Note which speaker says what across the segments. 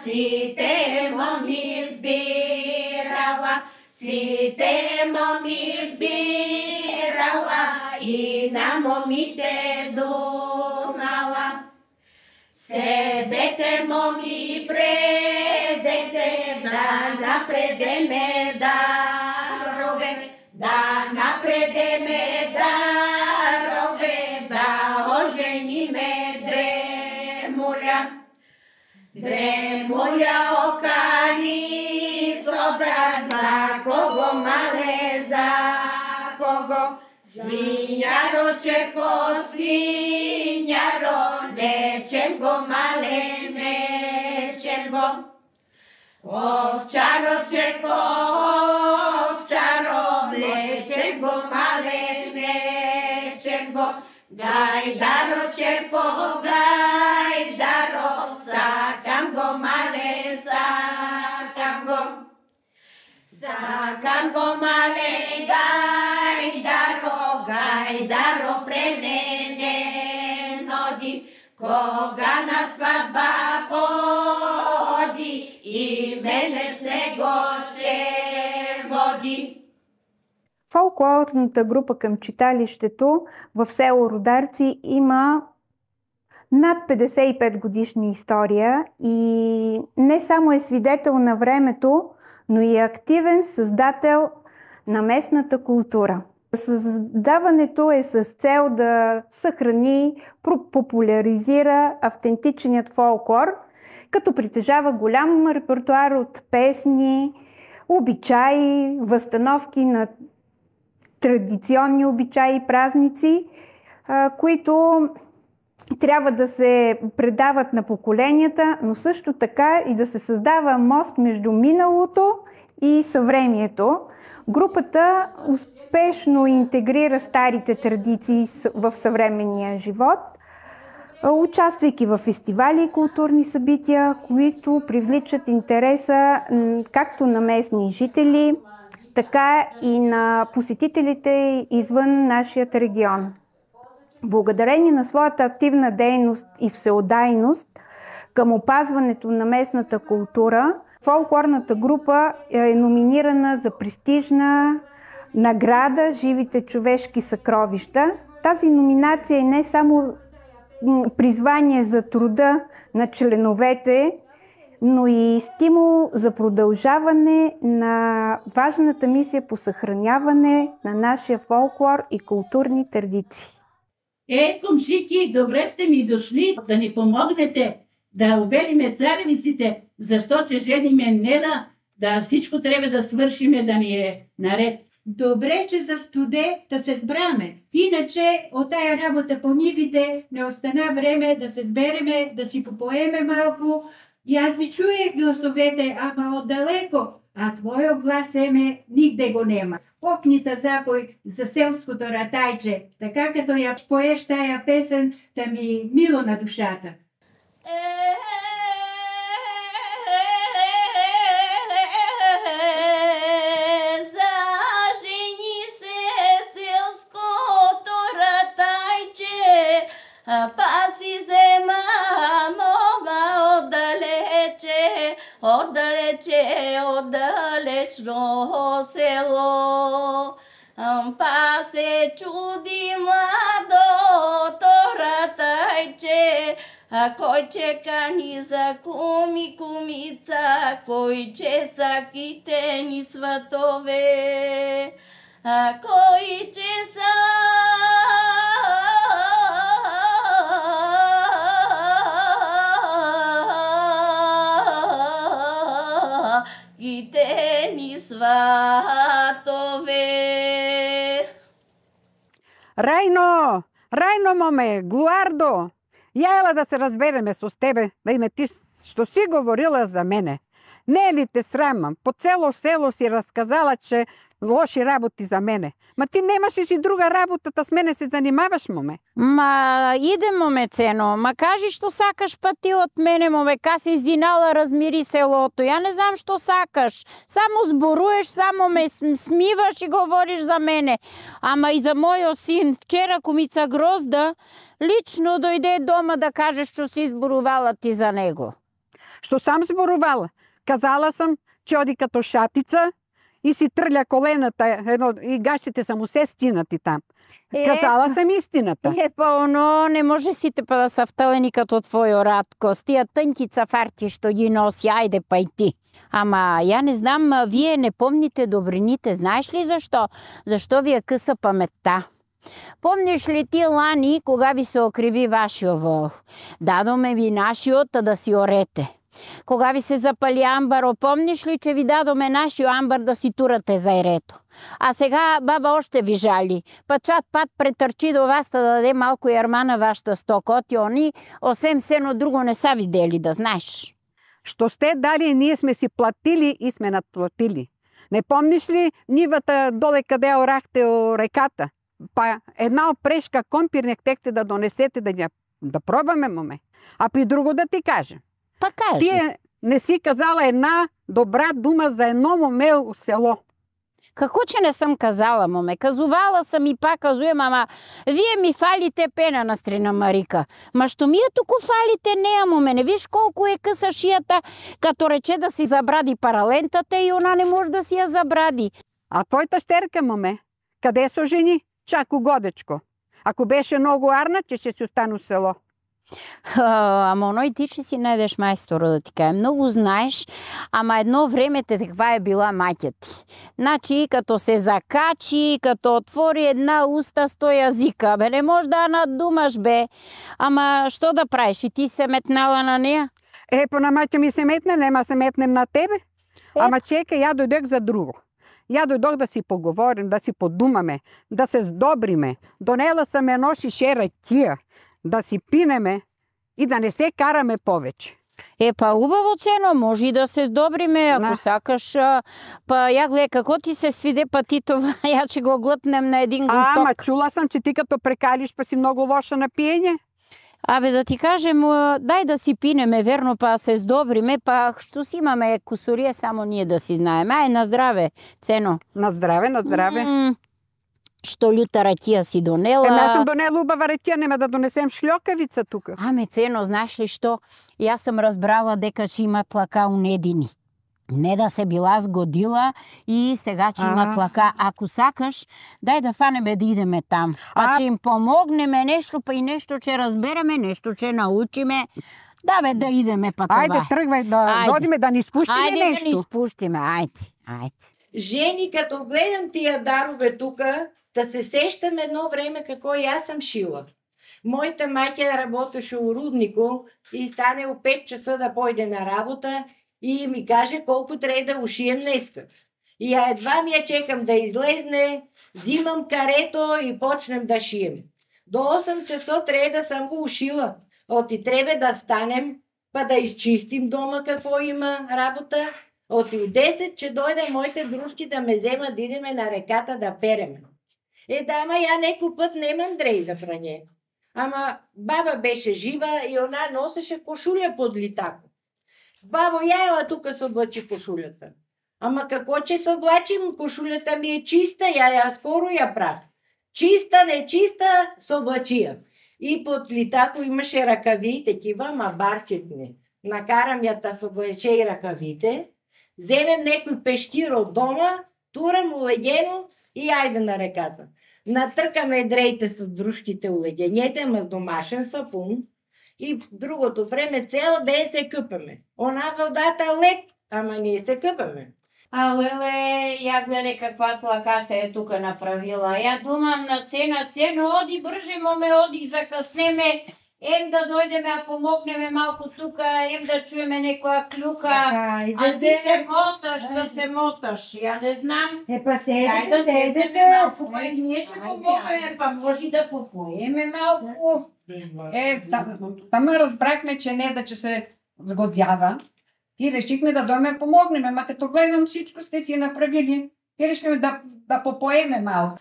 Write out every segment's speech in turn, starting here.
Speaker 1: сите моми збирала, сите моми збирала и на момите думала. Седете, моми, предете, да напредеме дарове, да напредеме дарове, да ожениме дремуля. Дремуля окали сода, за кого мале, за кого? Свиняро, чеко, свиняро, нечем го мале, нечем го. Овчаро, чеко, овчаро, нечем го мале, нечем го. Гайдаро, чеко, гайдаро, сакам го мале, сакам го. Сакам го мале, гайдаро, гайдаро пременен оди, кога на сватба поди и мене с него че води.
Speaker 2: Фолклорната група към читалището в село Рударци има над 55 годишна история и не само е свидетел на времето, но и активен създател на местната култура. Създаването е с цел да съхрани, популяризира автентичният фолклор, като притежава голям репертуар от песни, обичаи, възстановки на традиционни обичаи и празници, които трябва да се предават на поколенията, но също така и да се създава мост между миналото и съвремието. Групата успешно интегрира старите традиции в съвременния живот, участвайки в фестивали и културни събития, които привличат интереса както на местни жители, така и на посетителите извън нашия регион. Благодарение на своята активна дейност и всеотдайност към опазването на местната култура, фолклорната група е номинирана за престижна награда "Живите човешки съкровища". Тази номинация е не само призвание за труда на членовете, но и стимул за продължаване на важната мисия по съхраняване на нашия фолклор и културни традиции.
Speaker 3: Комшики, добре сте ми дошли да ни помогнете да обелиме царевиците, защото жениме не да всичко трябва да свършиме, да ни е наред.
Speaker 4: Добре, че за студе да се сбраме. Иначе от тая работа по нивите не остана време да се сбереме, да си попоеме малко. И аз ви чуех гласовете, ама отдалеко, а твоя глас еме нигде го нема. Попнита запой за селското ратайче, така като я поеш тая песен, да ми мило на душата.
Speaker 1: Зажени се селското ратайче, паси взема мома отдалече, отдалечно село. Па се чуди младото ратайче, кой чека ни за кумица, кой че са китени сватове, кой че са китени сватове.
Speaker 5: Райно, моме, Гуардо, я ела да се разбереме с тебе, да име ти, що си говорила за мене. Не е ли те срама? По цело село си разказала, че лоши работи за мене. Ма ти немаш ли си друга работа, та с мене се занимаваш, моме?
Speaker 6: Ма иде, моме, цено. Ма кажи, що сакаш па ти от мене, моме. Ка си издинала, размири селото. Я не знам, що сакаш. Само зборуеш, само ме смиваш и говориш за мене. Ама и за моя син. Вчера кумица Грозда лично дойде дома да каже, що си зборувала ти за него.
Speaker 5: Што сам зборувала. Казала сам, че оди като шатица и си трля колената и гащите са му се стинати там. Казала съм истината.
Speaker 6: Па оно не може сите па да са вталени като твојо Радко. С тия тънки цафарти, што ги носи, ајде па и ти. Ама ја не знам, вие не помните добрините. Знаеш ли защо? Защо ви е къса паметта? Помниш ли ти лани, кога ви се окриви вашиот вол? Дадоме ви нашиот да си орете. Кога ви се запали амбаро, помниш ли, че ви дадоме нашиот амбар да си турате зајрето? А сега баба още ви жали. Па чат пат претърчи до вас да даде малко ярма на вашата стока. Оти они, освен сено друго, не са видели, да знаеш.
Speaker 5: Що сте дали, ние сме си платили и сме надплатили. Не помниш ли нивата доле къде орахте о реката? Па една опрешка компир не htехте да донесете да пробаме, моме. А при друго да ти кажа.
Speaker 6: Па кажи.
Speaker 5: Ти не си казала една добра дума за едно моме у село.
Speaker 6: Како че не съм казала, моме? Казувала съм и пак казуем, ама вие ми фалите пена на страна Марика. Ма що ми е туку фалите нея, моме? Не виж колко е къса шията, като рече да си забради паралентата и она не може да си я забради.
Speaker 5: А твоята щерка, моме, къде се жени? Чак у годечко. Ако беше много арна, че ще си остане у село.
Speaker 6: Ама оно и ти ще си найдеш майсторо, да ти кажа. Много знаеш, ама едно време каква е била майка ти. Значи, като се закачи, като отвори една уста, 100 язика. Бе, не може да надумаш, бе. Ама, що да правиш? И ти се метнала на нея?
Speaker 5: По на майка ми се метне, нема се метнем на тебе. Ама чекай, я дойдех за друго. Я дойдох да си поговорим, да си подумаме, да се сдобриме. Донела съм едно шише ракия, да си пинеме и да не се караме повече.
Speaker 6: Па убаво цено, може и да се сдобриме, ако сакаш. Па я гледай, какво ти се свиде па ти това, я че го глътнем на един глуток.
Speaker 5: Ама чула съм, че ти като прекалиш па си много лоша на пиење.
Speaker 6: Абе да ти кажем, дай да си пинеме, верно, па се сдобриме, па що си имаме кусурие, само ние да си знаем. Ай, на здраве, цено.
Speaker 5: На здраве, на здраве.
Speaker 6: Що люта ракия си донела.
Speaker 5: Аз съм донела убава ракия, нема да донесем шльокавица тук.
Speaker 6: Аме, цено, знаеш ли що? И аз съм разбрала дека че има тлака у Недини. Неда се била сгодила и сега, че има тлака. Ако сакаш, дай да фанеме да идеме там. Па че им помогнеме нещо, па и нещо, че разбереме, нещо, че научиме. Да бе, да идеме па това.
Speaker 5: Айде, тръгвай да додиме, да ни спущиме нещо.
Speaker 6: Айде да ни спущиме, айде.
Speaker 1: Жени, като гледам тия дарове тука, да се сещам едно време какво и аз съм шила. Моята майка работеше у руднико и стане о 5 часа да пойде на работа и ми каже колко трябва да ушием днеска. И едва ми я чекам да излезне, взимам карето и почнем да шием. До 8 часа трябва да съм го ушила. Оти трябва да станем, па да изчистим дома какво има работа. Оти 10, че дойде моите дружки да ме вземат да идеме на реката да переме. Да, ама я некој път немам дрей за пране. Ама баба беше жива и она носеше кошуля под литако. Бабо, я ела тука се облачи кошулята. Ама какво че се облачим, кошулята ми е чиста, я скоро я прах. Чиста, не чиста, се облачи я. И под литако имаше ръкави, такива, ма бархетни. Накарам я да се облече и ръкавите, вземем некој пещир от дома, турам улегено и айде на реката. Натъркаме дреите с дружките улегенете, ама с домашен сапун. И другото време цял ден се къпаме. Она вълдата лек, ама ние се къпаме.
Speaker 6: Леле, я гледай каква тлака се е тука направила. Я думам на цена, оди бърже, моме, оди закъснеме. Да дойдеме, а помогнеме малко тука, да чуеме некоя клюка. А ти се моташ, я не знам.
Speaker 4: Па седете,
Speaker 6: да седеме малко. Ние че помогнеме, па може да попоеме малко.
Speaker 5: Там разбрахме, че не да че се сгодява и решихме да дойме помогнеме, ма като гледам всичко сте си направили и решихме да попоеме малко.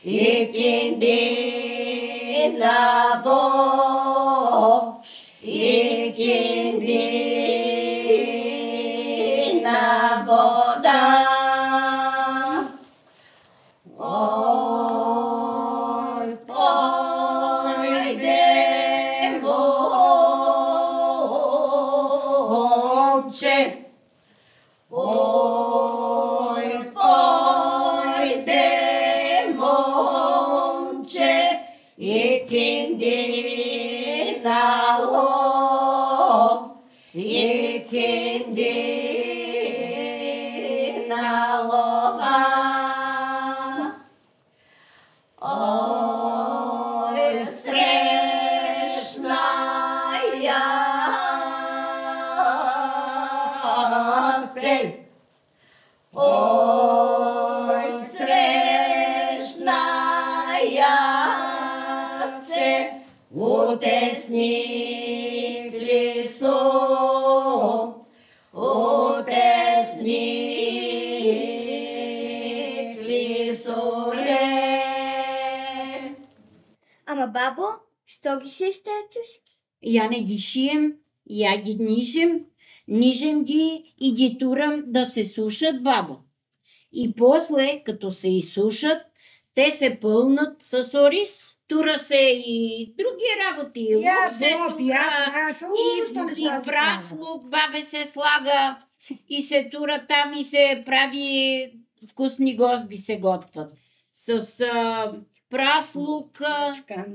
Speaker 1: Ikindi na момче. Ой, пойде, момче, и кинди нало, и кинди налова. Ой, срещна я се. Ой, срещна я се, утесних ли со, утесних ли соле.
Speaker 7: Ама бабо, що ги шиеш тая чушки?
Speaker 6: Я не ги шием, я ги нижем ги и ги турам да се сушат, бабо. И после, като се изсушат, те се пълнат с ориз. Тура се и други работи. Лук се тура, и праслук, бабе се слага и се тура там и се прави вкусни гозби се готват. С праслук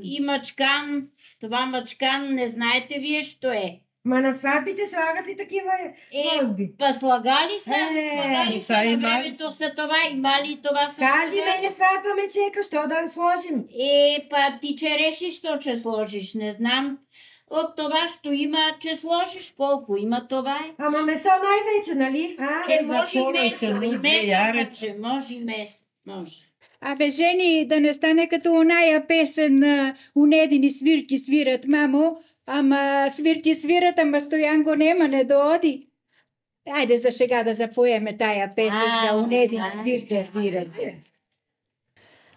Speaker 6: и мачкан. Това мачкан не знаете вие, що е.
Speaker 1: Ма на сватбите слагат ли такива гозби?
Speaker 6: Па слагали са на времето след това, има ли това с
Speaker 1: Кажи мене сватба ме чека, що да сложим?
Speaker 6: Па ти че решиш, що че сложиш, не знам. От това, що има, че сложиш, колко има това е.
Speaker 1: Ама месо най-вече, нали?
Speaker 6: Може и месо, може и месо, може.
Speaker 4: Абе, жени, да не стане като оная песен на унедини свирки свират, мамо. Ама свирки свират, ама Стоян го нема, не дооди. Айде за сега да запоеме тая песен за унедини свирки свират.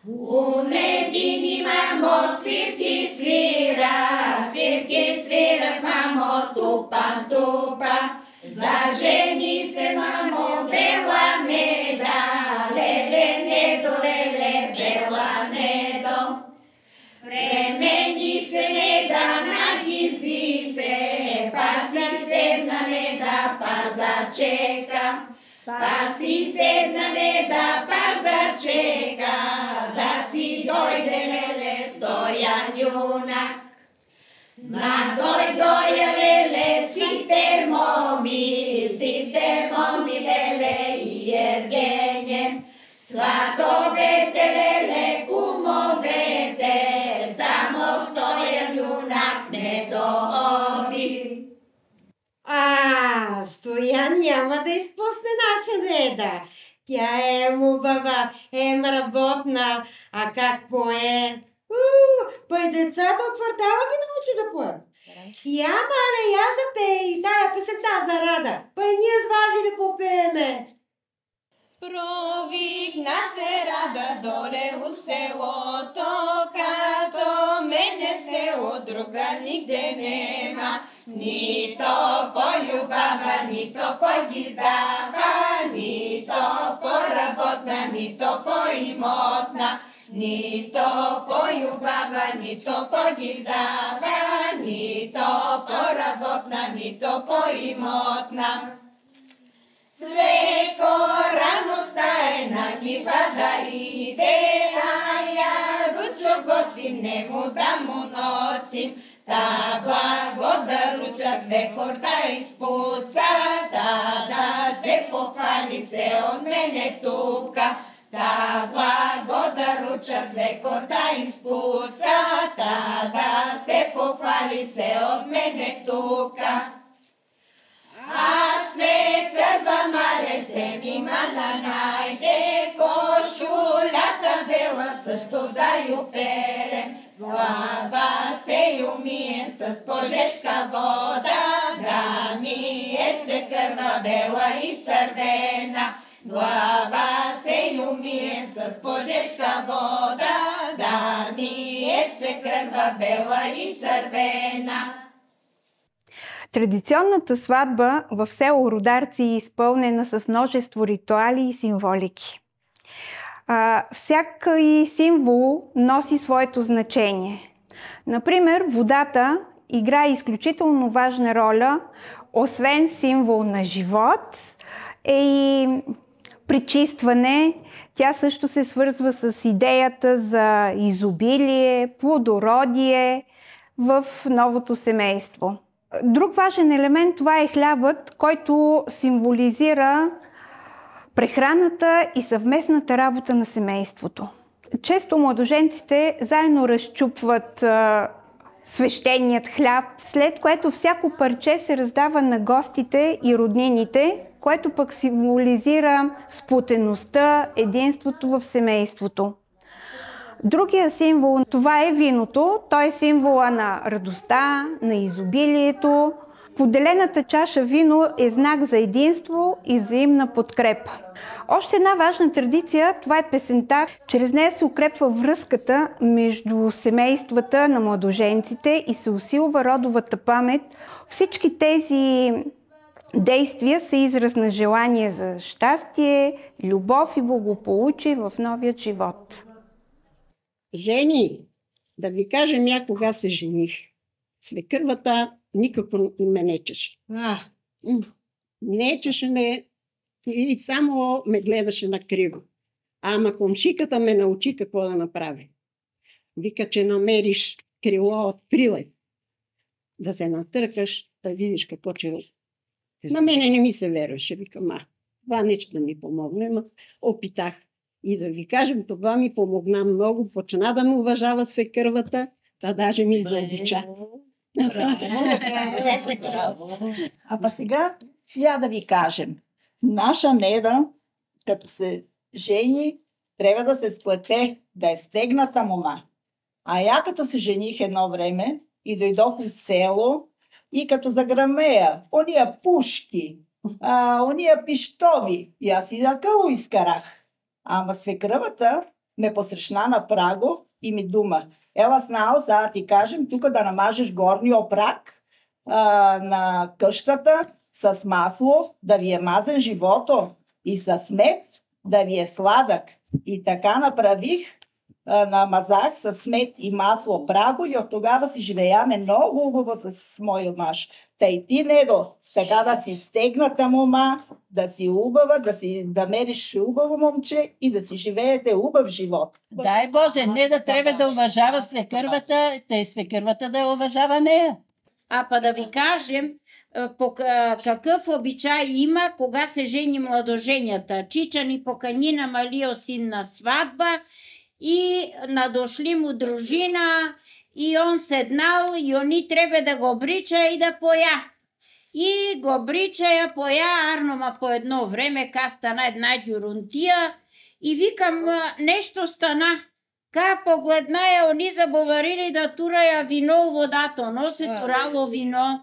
Speaker 1: Унедини, мамо, свирки свират, мамо, тупам, тупам. За жени се, мамо, бела неда, леле, недо, леле, бела недо. Премени се неда, нагизди се, паси седна неда, паза чека. Паси седна неда, паза чека, да си дойде леле Стоян юнак. На доя леле сите моми, леле и Ергене. Сватовете леле, кумовете, само Стоян юнак не доди. Стоян няма да изпусне наша неда. Тя е мубава, работна, а как пое? Пъй децата от квартала ги научи да пое. Я, мале, я запей и тая песента за Рада. Пъй ние с Вази да попееме.
Speaker 8: Провикна се Рада доле у селото, като мене в село друга нигде нема. Нито по-любава, нито по-гиздава, нито по-работна, нито по-имотна. Нито по-любава, нито по-гиздава, нито по-работна, нито по-имотна. Свеко рано стае на нива да иде, а я ручо готвим нему да му носим. Та благода руча свекор да изпуца, да се похвали се от мене тука. Та благода руча свекор да изпуца, да се похвали се от мене тука. А свекърва мале се ми мана найде, кошулята бела също да ю перем. Глава се ю мием с пожешка вода, да ми е свекърва бела и цървена. Глава се ю мием с пожешка вода, да ми е свекърва бела и цървена.
Speaker 2: Традиционната сватба в село Рударци е изпълнена с множество ритуали и символики. Всяка символ носи своето значение. Например, водата играе изключително важна роля освен символ на живот, е и пречистване. Тя също се свързва с идеята за изобилие, плодородие в новото семейство. Друг важен елемент, това е хлябът, който символизира прехраната и съвместната работа на семейството. Често младоженците заедно разчупват свещеният хляб, след което всяко парче се раздава на гостите и роднините, което пък символизира сплотеността, единството в семейството. Другия символ, това е виното. Той е символа на радостта, на изобилието. Поделената чаша вино е знак за единство и взаимна подкрепа. Още една важна традиция, това е песента. Чрез нея се укрепва връзката между семействата на младоженците и се усилва родовата памет. Всички тези действия са израз на желание за щастие, любов и благополучие в новия живот.
Speaker 9: Жени, да ви кажем я кога се жених. Свекървата никакво ме нечеше. Нечеше ме и само ме гледаше накриво. Ама комшиката ме научи какво да направи. Вика, че намериш крило от прилеп, да се натъркаш, да видиш какво че... На мене не ми се верваше. Викам, това нещо да ми помогне. Опитах. И да ви кажем, това ми помогна много. Почна да му уважава свекървата, та даже ми заобича.
Speaker 10: А па сега, я да ви кажем. Наша Неда, като се жени, трябва да се сплете, да е стегната мома. А я като се жених едно време и дойдох в село, и като заграмея, ония пушки, ония пищови, и аз и за къло изкарах. Ама свекръвата ме посрещна на праго и ми дума: ела снал, сега ти кажем, тук да намажеш горния опрак на къщата с масло, да ви е мазен живото, и с мед да ви е сладък. И така направих, намазах с мед и масло праго и от тогава си живеяме много хубаво с моя мъж. Та и ти, Недо, така да си стегната мома, да си убава, да мериш убаво момче и да си живеете убав живот.
Speaker 3: Дай Боже, Неда трябва да уважава свекървата, тъй свекървата да уважава нея.
Speaker 6: А па да ви кажем, какъв обичай има, кога се жени младоженята. Чича ни покани на малио син на сватба и надошли му дружина и он седнал и они трябва да го брича и да поя. И го брича я поя, арнома по едно време, ка стана една дюрунтия и викам, нещо стана. Ка погледна я, они забоварили да турая вино в водата, но се турало вино.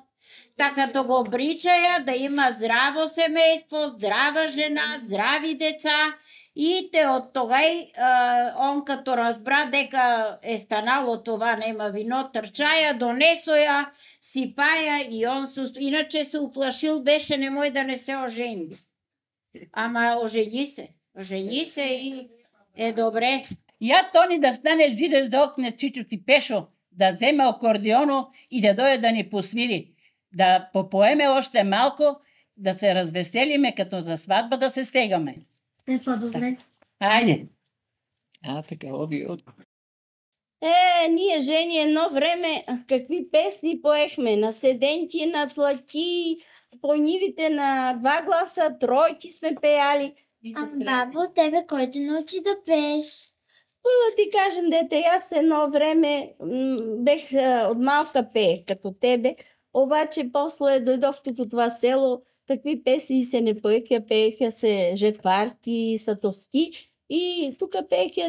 Speaker 6: Така като го бричая да има здраво семейство, здрава жена, здрави деца. И те от тогай, он като разбра дека е станало това, нема вино, търчая, донесо я, сипая и он иначе се уплашил, беше немой да не се ожени. Ама ожени се и е добре.
Speaker 3: Я Тони да стане жидеш да окне Чичо ти Пешо, да вземе акордеоно и да дойде да ни посвири. Да попоеме още малко, да се развеселиме, като за сватба да се стегаме.
Speaker 7: Е по-добре.
Speaker 3: Айде.
Speaker 9: Така, оби.
Speaker 11: Ние, жени, едно време какви песни поехме на седенки, на тлаки, по нивите на два гласа, тройки сме пеяли.
Speaker 7: Бабо, тебе кой те научи да пееш?
Speaker 11: Да ти кажем, дете, аз едно време бех от малка пее, като тебе, обаче после дойдох тук от това село, такви песни се не пееха се жетварски, сватовски и тук пееха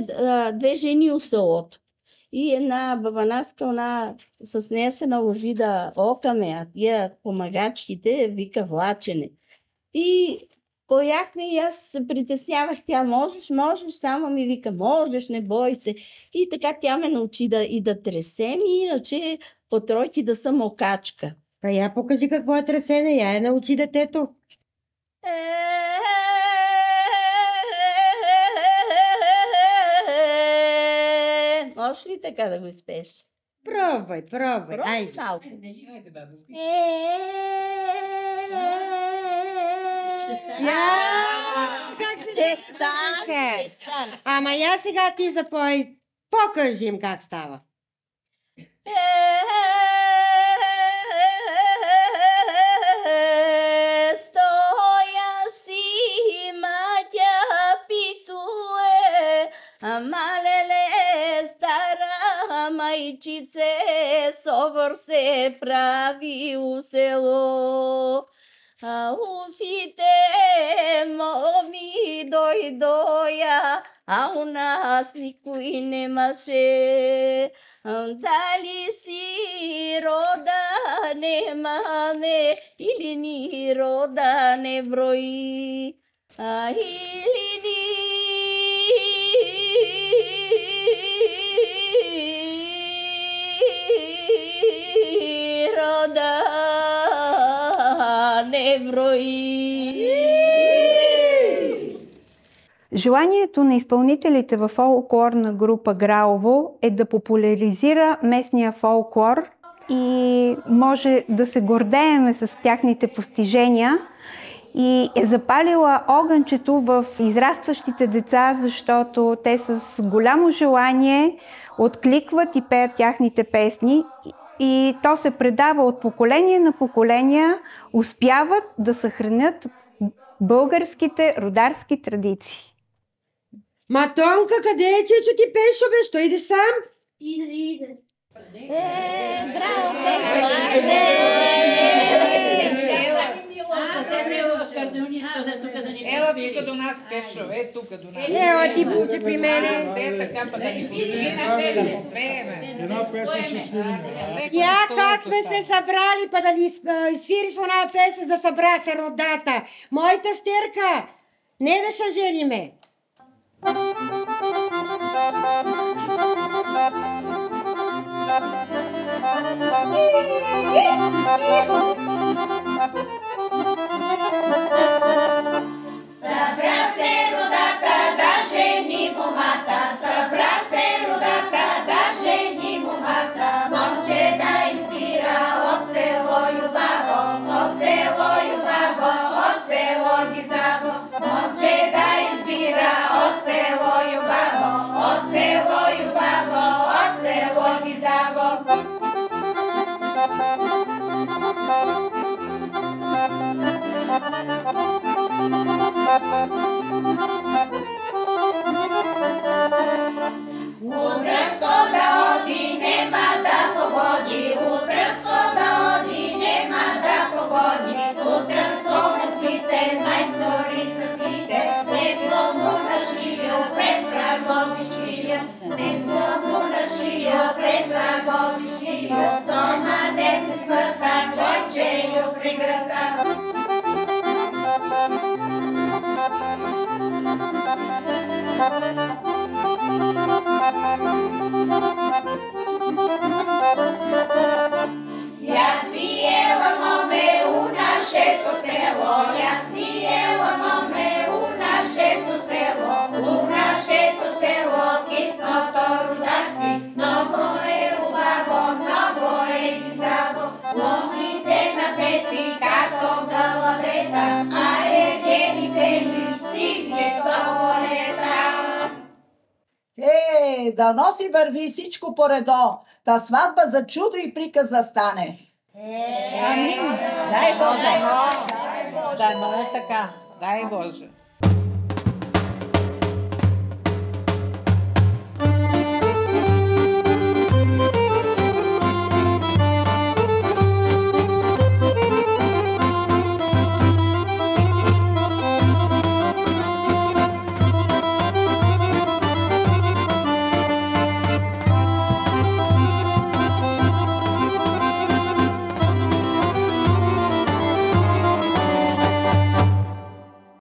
Speaker 11: две жени у селото. И една бабанаска, она с нея се наложи да окаме, а тия помагачките вика влачене. И пояхме и аз се притеснявах, тя можеш, само ми вика, можеш, не бой се. И така тя ме научи да тресем, и иначе по тройки да съм окачка.
Speaker 1: Я покажи какво е тресене, я научи детето.
Speaker 11: Можеш ли така да го изпееш?
Speaker 1: Пробвай. Айде.
Speaker 10: Малко.
Speaker 1: Ще стане. Ама я сега ти запой. Покажи им как става.
Speaker 11: Стоя си, матя питуе, малеле стара майчице, собор се прави у село. А усите моми дойдоя, а у нас никой немаше. Дали си рода немаме, или ни рода не брои, или ни рода не брои.
Speaker 2: Желанието на изпълнителите във фолклорна група Граово е да популяризира местния фолклор и може да се гордееме с тяхните постижения и е запалила огънчето в израстващите деца, защото те с голямо желание откликват и пеят тяхните песни и то се предава от поколение на поколения, успяват да съхранят българските родарски традиции.
Speaker 1: Матонка, къде е чичо ти пешо, бе? Що идеш сам?
Speaker 7: Иде.
Speaker 11: Браво,
Speaker 12: Ела тук до нас, Пешо, тук до нас.
Speaker 1: Ела ти буче при мене.
Speaker 12: Така, па да ни послушаш, да попееме.
Speaker 13: Една песен, че свирим.
Speaker 1: Я как сме се събрали, па да ни свириш она песен за събра се родата. Моята щерка, не да ша жениме.
Speaker 8: Събра се родата да жени момата, събра се родата да жени момата. Момче да избира от село Юбаво, от село Юбаво, от село Гизаво. Момче да избира от село Юбаво, от село Юбаво, от село Гизаво. Утрънско да оди, нема да погоди, утрънско да оди, нема да погоди. Утрънско момците, най-стори са сите, несло му на шио, през врагови шио, несло му на шио, през врагови шио. Дома де се смърта, дойче ю преграда. Я си ела моме у нашето село, я си ела моме у нашето село, у нашето село китното рударци, много е убаво, много е гизаво, ломите напети като гълъбеца, а ергените ми сивне солета.
Speaker 10: Да носи върви всичко по редо, та сватба за чудо и приказ да стане.
Speaker 12: Амин. Дай Боже. Да, много така. Дай Боже.